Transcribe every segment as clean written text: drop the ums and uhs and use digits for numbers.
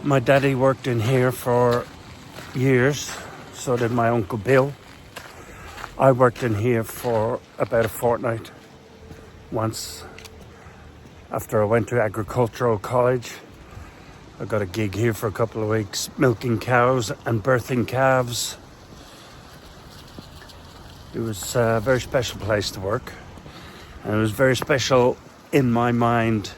My daddy worked in here for years, so did my Uncle Bill. I worked in here for about a fortnight once. After I went to agricultural college, I got a gig here for a couple of weeks, milking cows and birthing calves. It was a very special place to work, and it was very special in my mind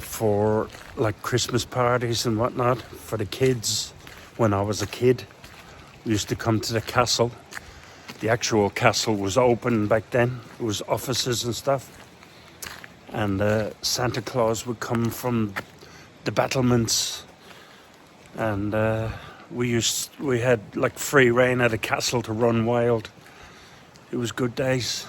for like Christmas parties and whatnot for the kids. When I was a kid, we used to come to the castle. The actual castle was open back then. It was offices and stuff, and Santa Claus would come from the battlements, and we had like free reign at the castle to run wild. It was good days.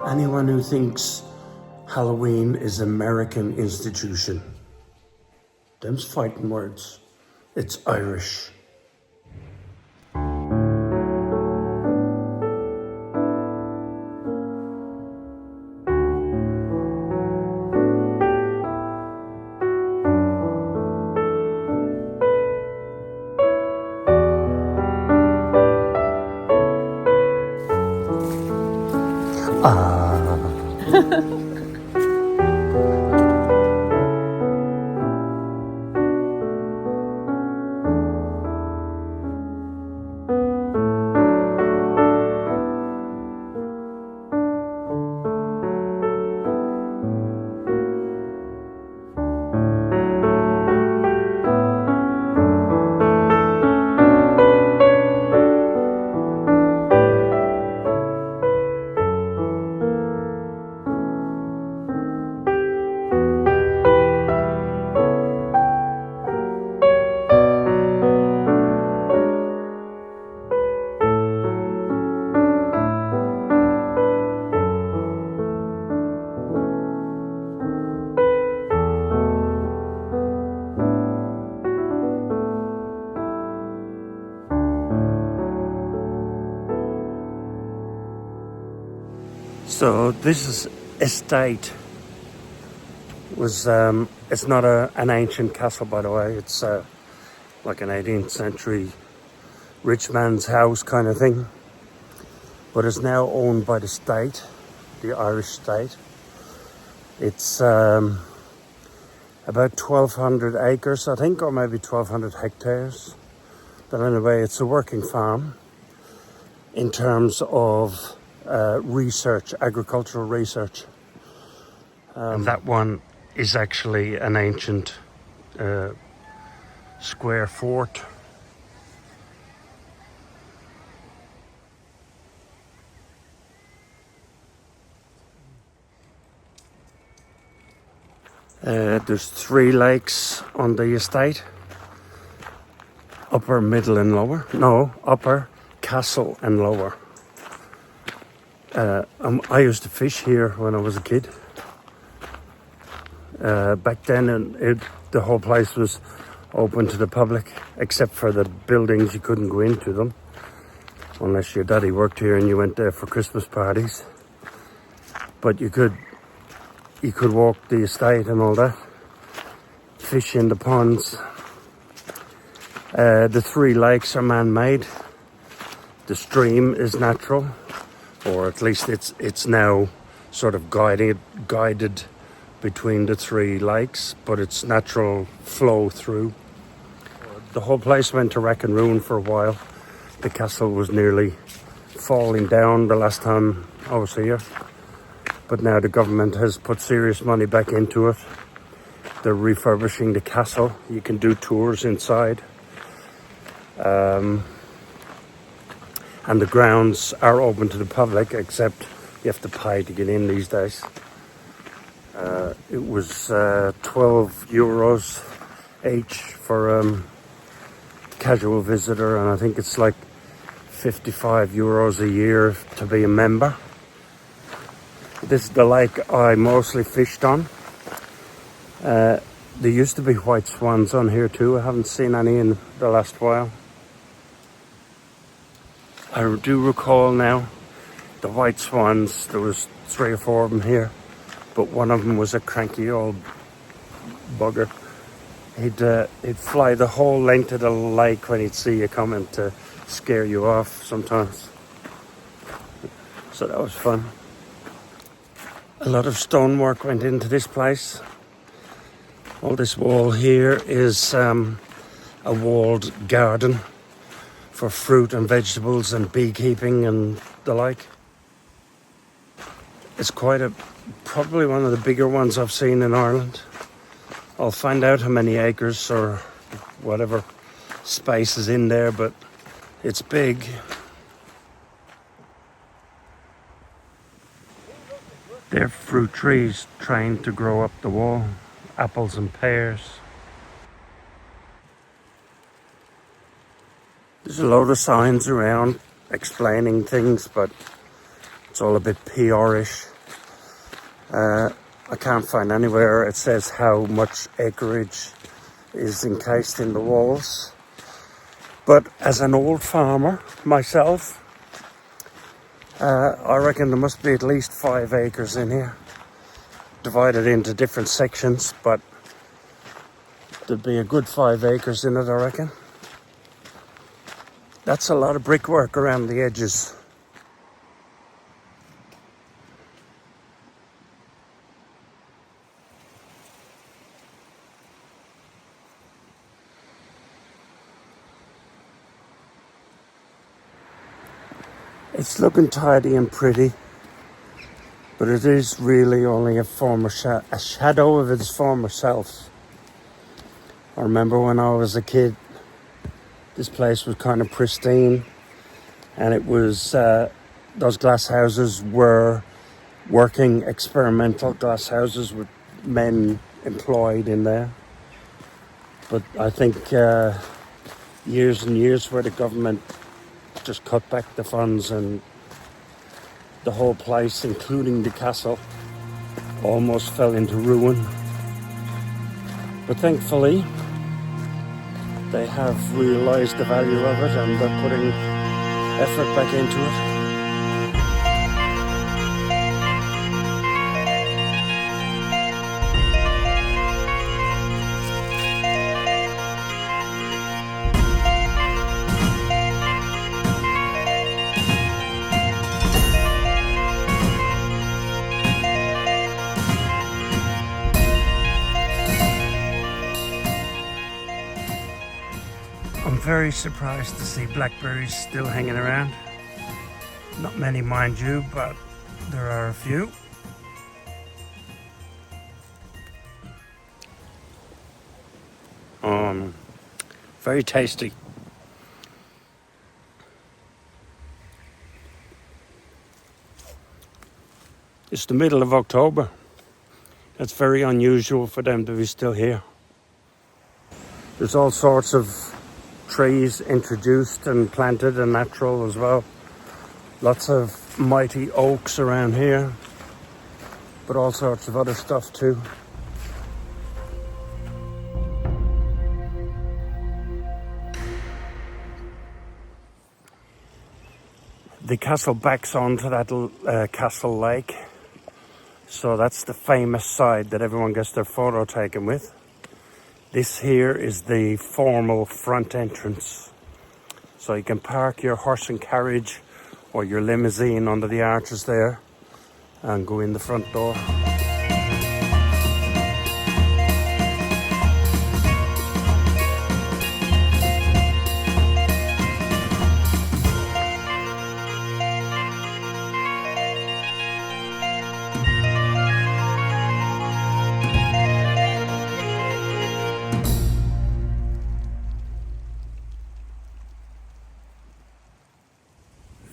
Anyone who thinks Halloween is American institution, them's fighting words. It's Irish. So this estate was, it's not an ancient castle, by the way. It's like an 18th century rich man's house kind of thing. But it's now owned by the state, the Irish state. It's about 1,200 acres, I think, or maybe 1,200 hectares. But anyway, it's a working farm in terms of research, agricultural research. And that one is actually an ancient square fort. There's 3 lakes on the estate. Upper, middle and lower. No, upper, castle and lower. I used to fish here when I was a kid. Back then, the whole place was open to the public, except for the buildings. You couldn't go into them unless your daddy worked here and you went there for Christmas parties. But you could walk the estate and all that, fish in the ponds. The 3 lakes are man-made. The stream is natural, or at least it's now sort of guided between the 3 lakes, but it's natural flow through. The whole place went to wreck and ruin for a while. The castle was nearly falling down the last time I was here, but now the government has put serious money back into it. They're refurbishing the castle. You can do tours inside. And the grounds are open to the public, except you have to pay to get in these days. It was 12 euros each for casual visitor, and I think it's like 55 euros a year to be a member. This is the lake I mostly fished on. There used to be white swans on here too. I haven't seen any in the last while. I do recall now the white swans, there was 3 or 4 of them here, but one of them was a cranky old bugger. He'd fly the whole length of the lake when he'd see you coming to scare you off sometimes. So that was fun. A lot of stonework went into this place. All this wall here is a walled garden for fruit and vegetables and beekeeping and the like. It's probably one of the bigger ones I've seen in Ireland. I'll find out how many acres or whatever space is in there, but it's big. They're fruit trees trained to grow up the wall, apples and pears. There's a load of signs around explaining things, but it's all a bit PR-ish. I can't find anywhere it says how much acreage is encased in the walls. But as an old farmer myself, I reckon there must be at least 5 acres in here, divided into different sections, but there'd be a good 5 acres in it, I reckon. That's a lot of brickwork around the edges. It's looking tidy and pretty, but it is really only a shadow of its former self. I remember when I was a kid, this place was kind of pristine, and it was, those glass houses were working experimental glass houses with men employed in there. But I think years and years where the government just cut back the funds, and the whole place, including the castle, almost fell into ruin. But thankfully, they have realised the value of it and they're putting effort back into it. I'm very surprised to see blackberries still hanging around. Not many, mind you, but there are a few. Very tasty. It's the middle of October. That's very unusual for them to be still here. There's all sorts of trees introduced and planted and natural as well. Lots of mighty oaks around here, but all sorts of other stuff too. The castle backs onto that castle lake. So that's the famous side that everyone gets their photo taken with. This here is the formal front entrance. So you can park your horse and carriage or your limousine under the arches there and go in the front door.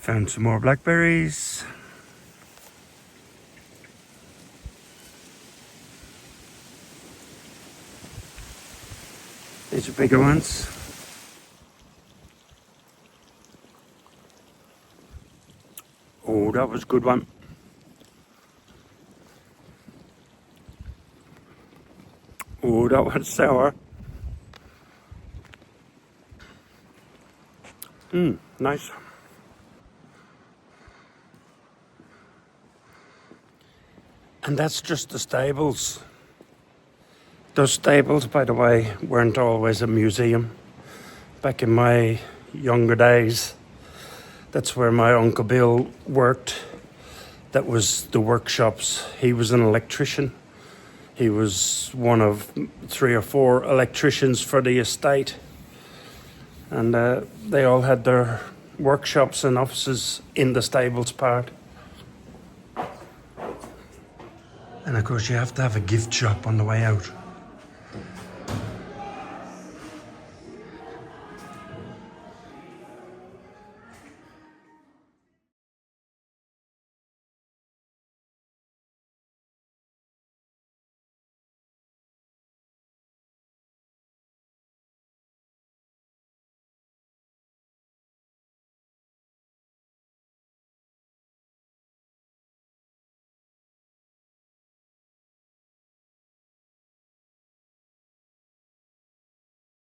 Found some more blackberries. These are bigger ones. Oh, that was a good one. Oh, that was sour. Nice. And that's just the stables. Those stables, by the way, weren't always a museum. Back in my younger days, that's where my Uncle Bill worked. That was the workshops. He was an electrician. He was one of 3 or 4 electricians for the estate. And they all had their workshops and offices in the stables part. And of course you have to have a gift shop on the way out.